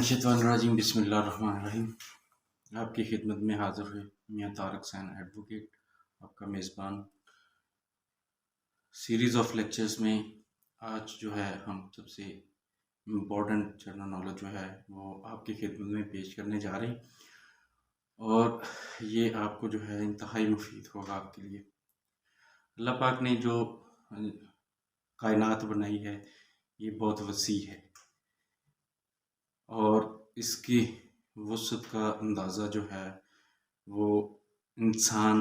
मिनशैतानिर्रजीम बिस्मिल्लाहिर्रहमानिर्रहीम। आपकी खिदमत में हाज़िर हुए मियाँ तारक सैन एडवोकेट, आपका मेज़बान। सीरीज़ ऑफ लेक्चर्स में आज जो है हम सबसे इम्पोर्टेंट जनरल नॉलेज जो है वो आपकी खिदमत में पेश करने जा रहे हैं और ये आपको जो है इंतहाई मुफीद होगा आपके लिए। अल्लाह पाक ने जो कायनात बनाई है ये बहुत वसी है और इसकी वसअत का अंदाज़ा जो है वो इंसान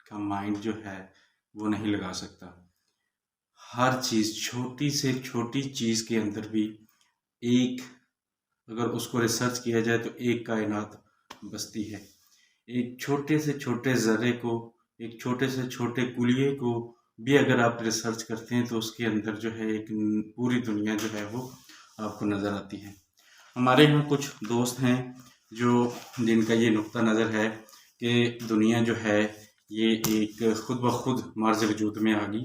का माइंड जो है वो नहीं लगा सकता। हर चीज़, छोटी से छोटी चीज़ के अंदर भी एक, अगर उसको रिसर्च किया जाए तो एक कायनात बसती है। एक छोटे से छोटे ज़र्रे को, एक छोटे से छोटे कुलिये को भी अगर आप रिसर्च करते हैं तो उसके अंदर जो है एक पूरी दुनिया जो है वो आपको नज़र आती है। हमारे यहाँ कुछ दोस्त हैं जिनका ये नुक्ता नज़र है कि दुनिया जो है ये एक खुद ब खुद मर्ज़ वजूद में आ गई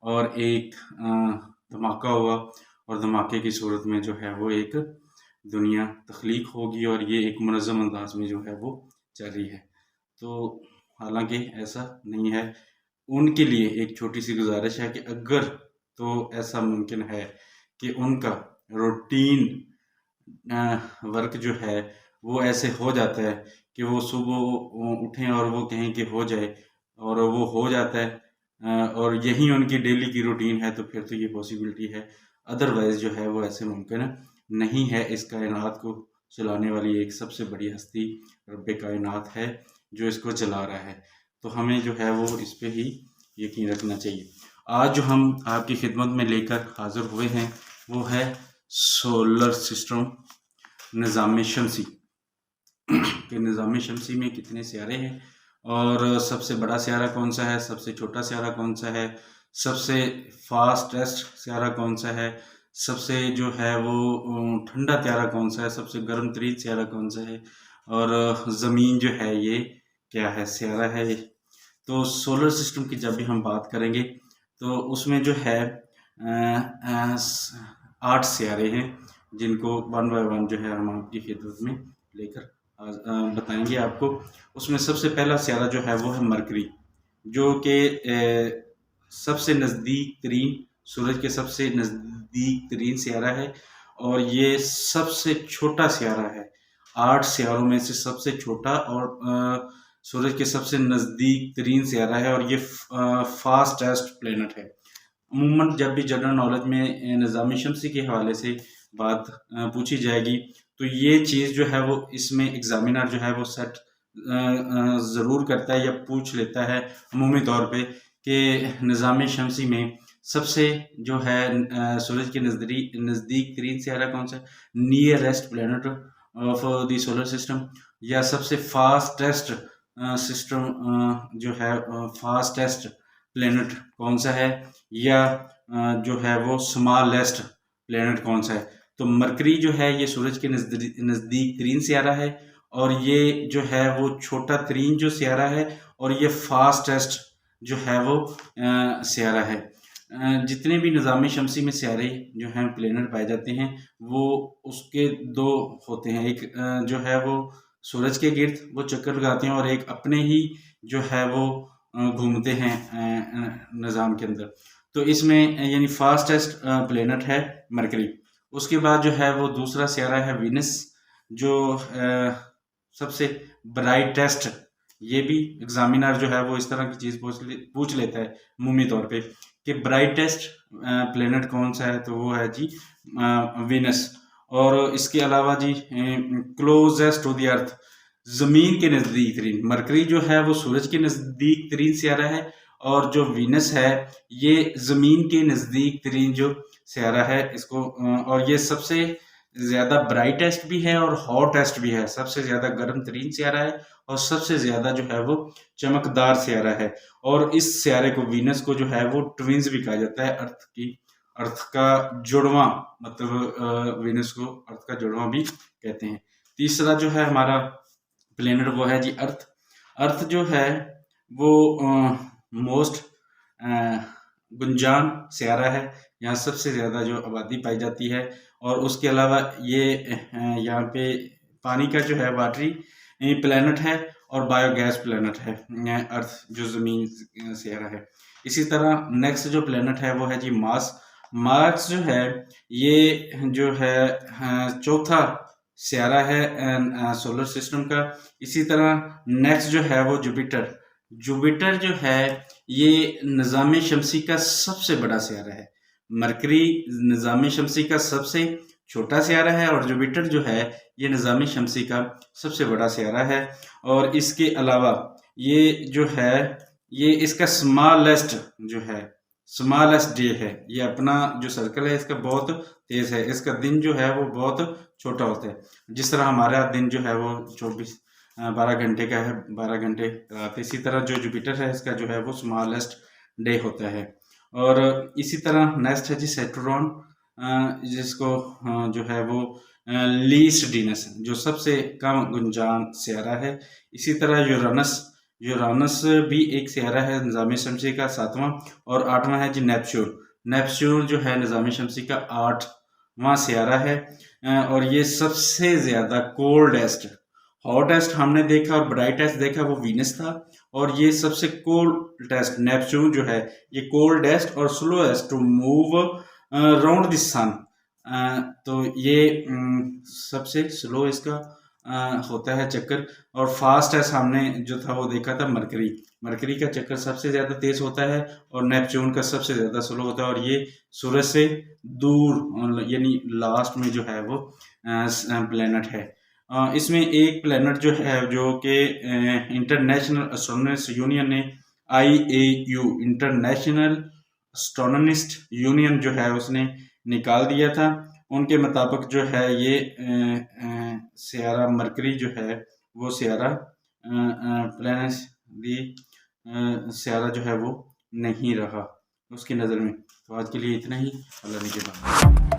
और एक धमाका हुआ और धमाके की सूरत में जो है वो एक दुनिया तख्लीक होगी और ये एक मुनज़्ज़म अंदाज में जो है वो चल रही है। तो हालांकि ऐसा नहीं है। उनके लिए एक छोटी सी गुजारिश है कि अगर तो ऐसा मुमकिन है कि उनका रूटीन वर्क जो है वो ऐसे हो जाता है कि वो सुबह उठें और वो कहें कि हो जाए और वो हो जाता है और यही उनकी डेली की रूटीन है, तो फिर तो ये पॉसिबिलिटी है। अदरवाइज़ जो है वो ऐसे मुमकिन नहीं है। इस कायनात को चलाने वाली एक सबसे बड़ी हस्ती रब्बे कायनात है जो इसको चला रहा है, तो हमें जो है वो इस पे ही यकीन रखना चाहिए। आज जो हम आपकी खिदमत में लेकर हाज़िर हुए हैं वो है सोलर सिस्टम, निज़ाम शमसी कि निज़ाम शमसी में कितने सियारे हैं और सबसे बड़ा सियारा कौन सा है, सबसे छोटा सियारा कौन सा है, सबसे फास्टेस्ट सियारा कौन सा है, सबसे जो है वो ठंडा सियारा कौन सा है, सबसे गर्म तरीन सियारा कौन सा है और ज़मीन जो है ये क्या है, सियारा है ये। तो सोलर सिस्टम की जब भी हम बात करेंगे तो उसमें जो है 8 सियारे हैं जिनको वन बाय वन जो है हम आपकी खिदमत में लेकर बताएंगे आपको। उसमें सबसे पहला सियारा जो है वो है मरकरी, जो कि सबसे नज़दीक तरीन, सूरज के सबसे नज़दीक तरीन सियारा है और ये सबसे छोटा सियारा है। 8 सियारों में से सबसे छोटा और सूरज के सबसे नज़दीक तरीन सियारा है और ये फास्टेस्ट प्लेनेट है। अमूमन जब भी जनरल नॉलेज में निज़ाम शमसी के हवाले से बात पूछी जाएगी तो ये चीज़ जो है वो इसमें एग्जामिनर जो है वो सेट ज़रूर करता है या पूछ लेता है अमूमी तौर पे कि निज़ाम शमसी में सबसे जो है सूरज के नज़दीक तरीन सियारा कौन सा है, nearest planet of the solar system, या सबसे फास्टेस्ट सिस्टम जो है फास्टेस्ट प्लेनेट कौन सा है, या जो है वो स्मॉलेस्ट प्लेनेट कौन सा है। तो मरकरी जो है ये सूरज के नज़दीक तरीन सियारा है और ये जो है वो छोटा तरीन जो सियारा है और ये फास्टेस्ट जो है वो सियारा है। जितने भी निज़ाम शमसी में सियारे जो हैं प्लेनेट पाए जाते हैं वो उसके दो होते हैं, एक जो है वो सूरज के गिर्द वो चक्कर लगाते हैं और एक अपने ही जो है वो घूमते हैं निज़ाम के अंदर। तो इसमें यानी फास्टेस्ट प्लेनेट है मरकरी। उसके बाद जो है वो दूसरा सियारा है वीनस, जो सबसे ब्राइटेस्ट, ये भी एग्जामिनर जो है वो इस तरह की चीज़ पूछ लेता है अमूमी तौर पे कि ब्राइटेस्ट प्लेनेट कौन सा है, तो वो है जी वीनस। और इसके अलावा जी क्लोजेस्ट टू द अर्थ, ज़मीन के नज़दीक तरीन मरकरी जो है वो सूरज के नज़दीक तरीन सियारा है और जो वीनस है ये ज़मीन के नज़दीक तरीन जो सियारा है इसको, और ये सबसे ज़्यादा ब्राइटेस्ट भी है और हॉटेस्ट भी है, सबसे ज़्यादा गर्म तरीन सियारा है और सबसे ज़्यादा जो है वो चमकदार सियारा है। और इस सियारे को, वीनस को जो है वो ट्विंस भी कहा जाता है, अर्थ का जुड़वा, मतलब वीनस को अर्थ का जुड़वा भी कहते हैं। तीसरा जो है हमारा प्लेनेट वो है जी अर्थ। अर्थ जो है वो मोस्ट गुंजान सियारा है, यहाँ सबसे ज़्यादा जो आबादी पाई जाती है। और उसके अलावा ये यहाँ पे पानी का जो है वाटरी प्लैनेट है और बायोगैस प्लैनेट है, अर्थ जो ज़मीन सैयारा है। इसी तरह नेक्स्ट जो प्लैनेट है वो है जी मार्स। मार्स जो है ये जो है चौथा सैयारा है सोलर सिस्टम का। इसी तरह नेक्स्ट जो है वो जुपिटर। जुपिटर जो है ये निज़ाम शमसी का सबसे बड़ा सैयारा है। मरकरी निज़ाम शमसी का सबसे छोटा सैयारा है और जुपिटर जो है ये निज़ाम शमसी का सबसे बड़ा सैयारा है। और इसके अलावा ये जो है ये इसका स्मॉलेस्ट जो है स्मॉलेस्ट डे है। ये अपना जो सर्कल है इसका बहुत तेज़ है। इसका दिन जो है वो बहुत छोटा होता है। जिस तरह हमारा दिन जो है वो 12 घंटे का है, 12 घंटे रात। इसी तरह जो जुपिटर है इसका जो है वो स्मॉलेस्ट डे होता है। और इसी तरह नेक्स्ट है जी सैटर्न, जिसको जो है वो लीस्ट डीनस जो सबसे कम गुंजान सैयारा है। इसी तरह यूरानस भी एक सैयारा है निज़ाम शमसी का 7वां। और 8वां है जी नेपच्यून। नेपच्यून जो है निज़ाम शमसी का 8वां सैयारा है। और ये सबसे ज़्यादा कोल्डेस्ट, हॉटेस्ट हमने देखा और ब्राइटेस्ट देखा वो वीनस था। और ये सबसे कोल्डेस्ट नेपच्यून जो है ये कोल्डेस्ट और slowest to move round the sun. तो ये सबसे स्लो इसका होता है चक्कर। और फास्टेस्ट हमने जो था वो देखा था मरकरी का चक्कर सबसे ज़्यादा तेज़ होता है और नेपच्यून का सबसे ज़्यादा स्लो होता है। और ये सूरज से दूर यानी लास्ट में जो है वो प्लैनेट है। इसमें एक प्लैनेट जो है जो कि इंटरनेशनल एस्ट्रोनॉमिस्ट यूनियन ने IAU इंटरनेशनल एस्ट्रोनॉमिस्ट यूनियन जो है उसने निकाल दिया था। उनके मुताबिक जो है ये सैयारा मरकरी जो है वो सैयारा प्लैनेट दी सैयारा जो है वो नहीं रहा उसकी नज़र में। तो आज के लिए इतना ही। अल्लाह ने के बाद।